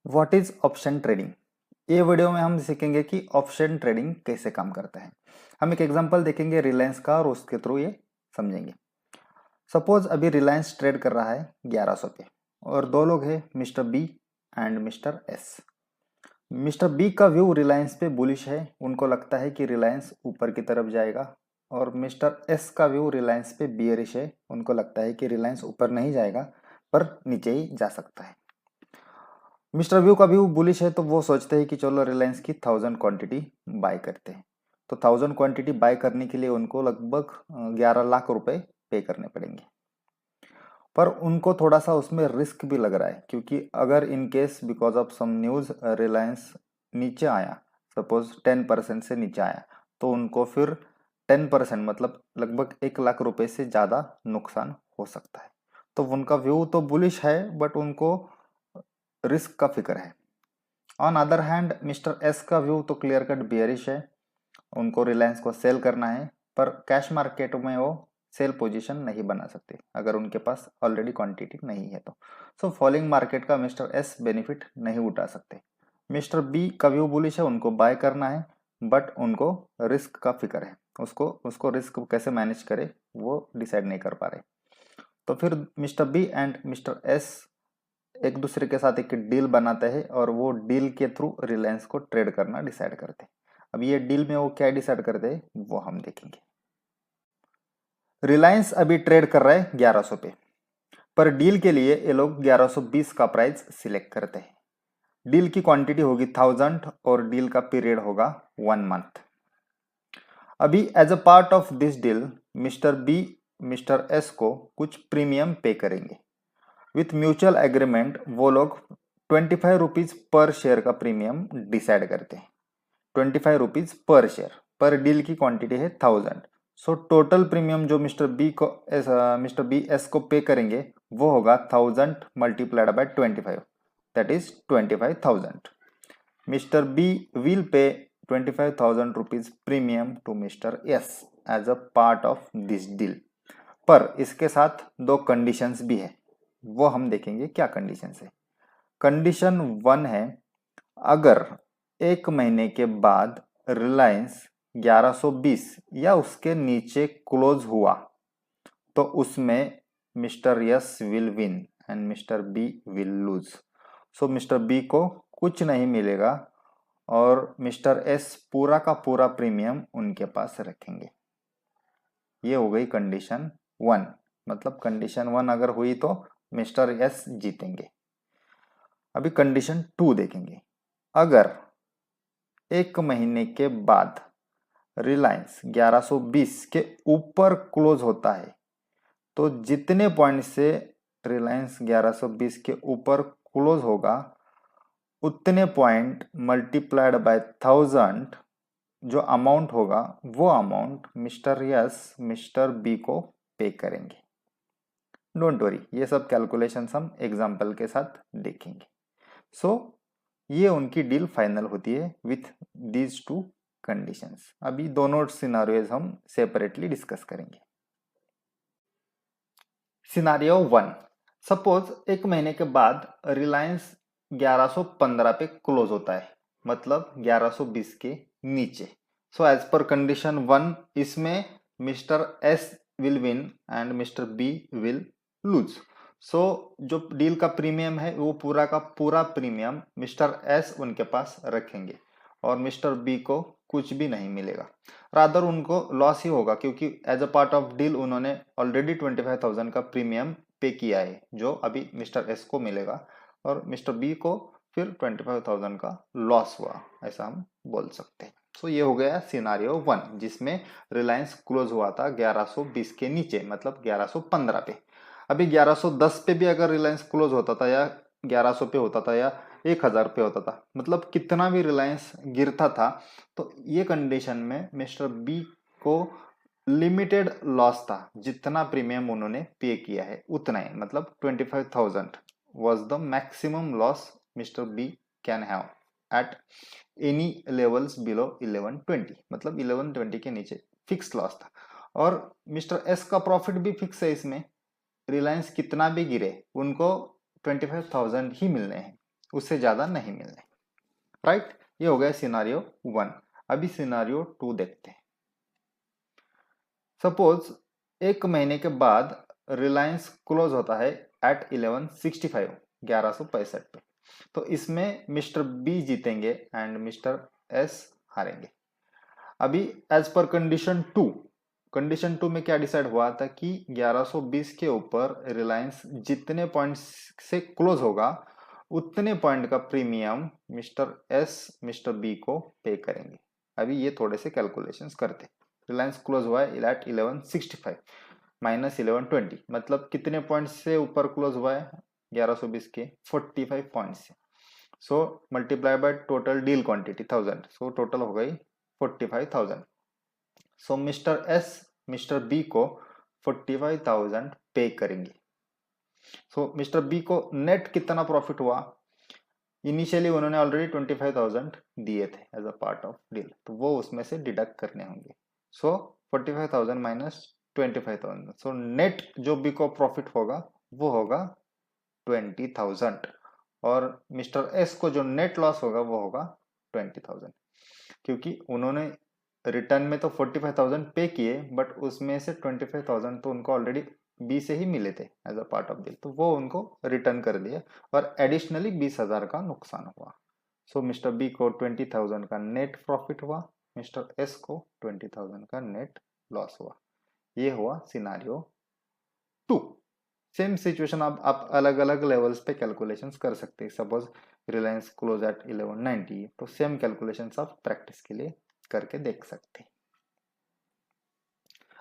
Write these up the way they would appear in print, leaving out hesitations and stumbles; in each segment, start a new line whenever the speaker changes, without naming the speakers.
What is option trading. ये video में हम सीखेंगे कि ऑप्शन ट्रेडिंग कैसे काम करता है। हम एक एग्जांपल देखेंगे रिलायंस का और उसके थ्रू ये समझेंगे। सपोज अभी रिलायंस ट्रेड कर रहा है 1100 पे और दो लोग हैं, mister B and mister S. Mister B का व्यू रिलायंस पे बुलिश है, उनको लगता है कि रिलायंस ऊपर की तरफ जाएगा। और मिस्टर एस का व्यू रिलायंस पे बियरिश है, उनको लगता है कि रिलायंस ऊपर नहीं जाएगा पर नीचे ही जा सकता है। मिस्टर व्यू का व्यू बुलिश है तो वो सोचते हैं कि चलो रिलायंस की 1000 क्वांटिटी बाय करते हैं। तो 1000 क्वांटिटी बाय करने के लिए उनको लगभग 11 लाख रुपए पे करने पड़ेंगे। पर उनको थोड़ा सा उसमें रिस्क भी लग रहा है, क्योंकि अगर in case because of some news Reliance नीचे आया, सपोज 10% से नीचे आया, तो उनको फिर 10% मतलब लगभग 1 लाख रुपए से ज्यादा नुकसान हो सकता है। तो उनका व्यू तो बुलिश है बट उनको रिस्क का फिक्र है। On other hand mister S का व्यू तो क्लियर कट बियरिश है, उनको रिलायंस को सेल करना है पर कैश मार्केट में वो सेल पोजीशन नहीं बना सकते अगर उनके पास ऑलरेडी क्वांटिटी नहीं है तो। सो फॉलिंग मार्केट का मिस्टर एस बेनिफिट नहीं उठा सकते। मिस्टर बी का व्यू बुलिश है, उनको बाय करना है बट उनको रिस्क का फिक्र है, उसको उसको रिस्क कैसे मैनेज करे वो डिसाइड नहीं कर पा रहे। तो फिर mister B and mister S एक दूसरे के साथ एक डील बनाते हैं और वो डील के थ्रू रिलायंस को ट्रेड करना डिसाइड करते हैं। अब ये डील में वो क्या डिसाइड करते हैं वो हम देखेंगे। रिलायंस अभी ट्रेड कर रहा है 1100 पे, पर डील के लिए ये लोग 1120 का प्राइस सिलेक्ट करते हैं। डील की क्वांटिटी होगी 1000 और डील का पीरियड होगा 1 मंथ। अभी as a part of this deal mister B mister S को कुछ प्रीमियम पे करेंगे। विथ म्यूचुअल एग्रीमेंट वो लोग 25 रुपीज पर शेयर का प्रीमियम डिसाइड करते हैं। 25 रुपीज पर शेयर, पर डील की क्वांटिटी है 1000। सो टोटल प्रीमियम जो मिस्टर बी एस को पे करेंगे वो होगा 1000 multiplied by 25, that is 25,000। Mister B will pay 25,000 rupees premium to mister S as a part of this deal. पर इसके साथ दो कंडीशंस भी है, वो हम देखेंगे क्या कंडीशंस है। कंडीशन 1 है, अगर 1 महीने के बाद रिलायंस 1120 या उसके नीचे क्लोज हुआ तो उसमें mister S will win and mister B will lose. So mister B को कुछ नहीं मिलेगा और मिस्टर एस पूरा का पूरा प्रीमियम उनके पास रखेंगे। ये हो गई कंडीशन 1। मतलब कंडीशन 1 अगर हुई तो मिस्टर एस जीतेंगे। अभी कंडीशन 2 देखेंगे। अगर 1 महीने के बाद रिलायंस 1120 के ऊपर क्लोज होता है तो जितने पॉइंट से रिलायंस 1120 के ऊपर क्लोज होगा उतने पॉइंट मल्टीप्लाइड बाय 1000 जो अमाउंट होगा वो amount mister S mister B को पे करेंगे। डोंट वरी, ये सब कैलकुलेशंस हम एग्जांपल के साथ देखेंगे। सो ये उनकी डील फाइनल होती है विथ दीज टू कंडीशंस। अभी दोनों सिनारियोज हम सेपरेटली डिस्कस करेंगे। सिनारियो 1, सपोज 1 महीने के बाद रिलायंस 1115 पे क्लोज होता है, मतलब 1120 के नीचे। सो एज पर कंडीशन 1 इसमें mister S will win and mister B will lose. So जो डील का प्रीमियम है वो पूरा का पूरा प्रीमियम मिस्टर एस उनके पास रखेंगे और मिस्टर बी को कुछ भी नहीं मिलेगा, रादर उनको लॉस ही होगा, क्योंकि as a part of deal उन्होंने ऑलरेडी 25,000 का प्रीमियम पे किया है जो अभी मिस्टर एस को मिलेगा और मिस्टर बी को फिर 25,000 का लॉस हुआ, ऐसा हम बोल सकते हैं। सो ये हो गया सिनारियो 1 जिसमें रिलायंस क्लोज हुआ था 1120 के नीचे, मतलब 1115 पे। अभी 1110 पे भी अगर रिलायंस क्लोज होता था या 1100 पे होता था या 1000 पे होता था, मतलब कितना भी रिलायंस गिरता था, तो ये कंडीशन में मिस्टर बी को लिमिटेड लॉस था। जितना प्रीमियम उन्होंने पे किया है उतना ही, मतलब 25,000 was the maximum loss mister B can have at any levels below 1120, मतलब 1120 के नीचे फिक्स लॉस था। और मिस्टर एस का प्रॉफिट भी फिक्स है इसमें, रिलायंस कितना भी गिरे उनको 25,000 ही मिलने हैं, उससे ज़्यादा नहीं मिलने, राइट। ये हो गया सिनारियो 1। अभी सिनारियो 2 देखते हैं। सपोज एक महीने के बाद रिलायंस क्लोज होता है एट 1165, 1165 पे। तो इसमें मिस्टर बी जीतेंगे एंड मिस्टर एस हारेंगे। अभी एज पर कंडीशन टू में क्या डिसाइड हुआ था कि 1120 के ऊपर रिलायंस जितने पॉइंट से क्लोज होगा उतने पॉइंट का premium mister S mister B को पे करेंगे। अभी ये थोड़े से कैलकुलेशंस करते। रिलायंस क्लोज हुआ है एट 1165 माइनस 1120, मतलब कितने पॉइंट से ऊपर क्लोज हुआ है 1120 के 45 पॉइंट से। So multiply by total deal quantity 1000, so total हो गई 45,000। So mister S mister B को 45,000 पे करेंगे। सो मिस्टर बी को नेट कितना प्रॉफिट हुआ, इनिशियली उन्होंने ऑलरेडी 25,000 दिए थे as a part of deal, तो वो उसमें से डिडक्ट करने होंगे। सो 45,000 माइनस 25,000, सो नेट जो बी को प्रॉफिट होगा वो होगा 20,000, और मिस्टर एस को जो नेट लॉस होगा वो होगा 20,000, क्योंकि उन्होंने रिटर्न में तो 45,000 पे किए बट उसमें से 25,000 तो उनको ऑलरेडी बी से ही मिले थे as a part of deal, तो वो उनको रिटर्न कर दिए और एडिशनली 20,000 का नुकसान हुआ। सो मिस्टर बी को 20,000 का नेट प्रॉफिट हुआ, मिस्टर एस को 20,000 का नेट लॉस हुआ। ये हुआ सिनारियो 2। सेम सिचुएशन आप अलग अलग लेवल्स पे कैलकुलेशंस कर सकते हैं। सपोज रिलायंस क्लोज एट 1190, तो सेम कैलकुलेशंस आप प्रैक्टिस के लिए करके देख सकते हैं।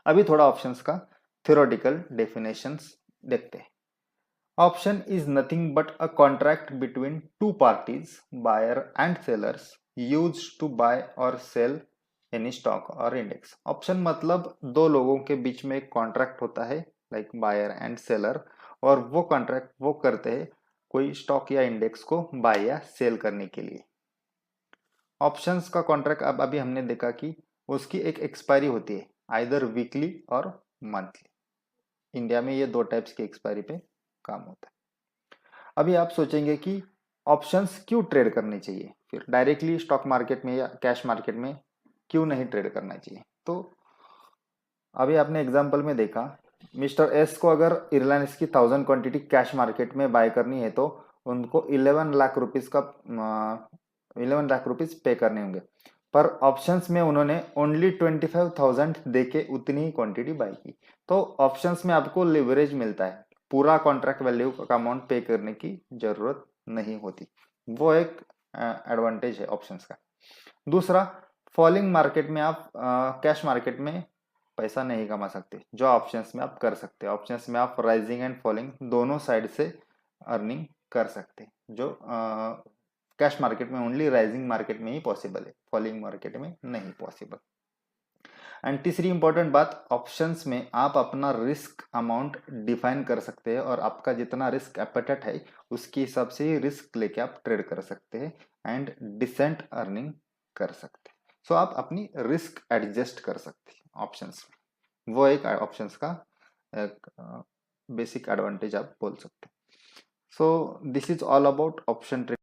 अभी थोड़ा ऑप्शंस का थ्योरेटिकल डेफिनेशंस देखते हैं। Option is nothing but a contract between two parties, buyer and sellers, used to buy और सेल एनी स्टॉक और इंडेक्स। ऑप्शन मतलब दो लोगों के बीच में एक कॉन्ट्रैक्ट होता है, लाइक बायर एंड सेलर, और वो कॉन्ट्रैक्ट वो करते हैं कोई स्टॉक या इंडेक्स को बाय या सेल करने के लिए। ऑप्शंस का कॉन्ट्रैक्ट अब अभी हमने देखा कि उसकी एक एक्सपायरी होती है, आइदर वीकली और मंथली। इंडिया में ये दो टाइप्स की एक्सपायरी पे काम होता है। अभी आप सोचेंगे कि ऑप्शंस क्यों ट्रेड करने चाहिए, फिर डायरेक्टली स्टॉक मार्केट में या कैश मार्केट में क्यों नहीं ट्रेड करना चाहिए। तो अभी आपने एग्जांपल में देखा मिस्टर एस को अगर रिलायंस की 1000 क्वांटिटी कैश मार्केट में बाय करनी है तो उनको 11 लाख रुपीस का 11 लाख रुपीस पे करने होंगे, पर ऑप्शंस में उन्होंने ओनली 25,000 देके उतनी ही क्वांटिटी बाय की। तो ऑप्शंस में आपको लिवरेज मिलता है, पूरा कॉन्ट्रैक्ट वैल्यू का अमाउंट पे करने की जरूरत नहीं होती, वो एक एडवांटेज है ऑप्शंस का। दूसरा, फॉलिंग मार्केट में आप कैश मार्केट में पैसा नहीं कमा सकते, जो ऑप्शंस में आप कर सकते हैं। ऑप्शंस में आप राइजिंग एंड फॉलिंग दोनों साइड से अर्निंग कर सकते हैं, जो कैश मार्केट में ओनली राइजिंग मार्केट में ही पॉसिबल है, फॉलिंग मार्केट में नहीं पॉसिबल। एंड तीसरी इंपॉर्टेंट बात, ऑप्शंस में आप अपना रिस्क अमाउंट डिफाइन कर सकते हैं और आपका जितना रिस्क एपेटाइट है उसके हिसाब से ही रिस्क लेके आप ट्रेड कर सकते हैं एंड डिसेंट अर्निंग कर सकते हैं। सो आप अपनी रिस्क एडजस्ट कर सकते हैं ऑप्शंस में, वो एक ऑप्शंस का एक बेसिक एडवांटेज आप बोल सकते हैं। So this is all about option trade.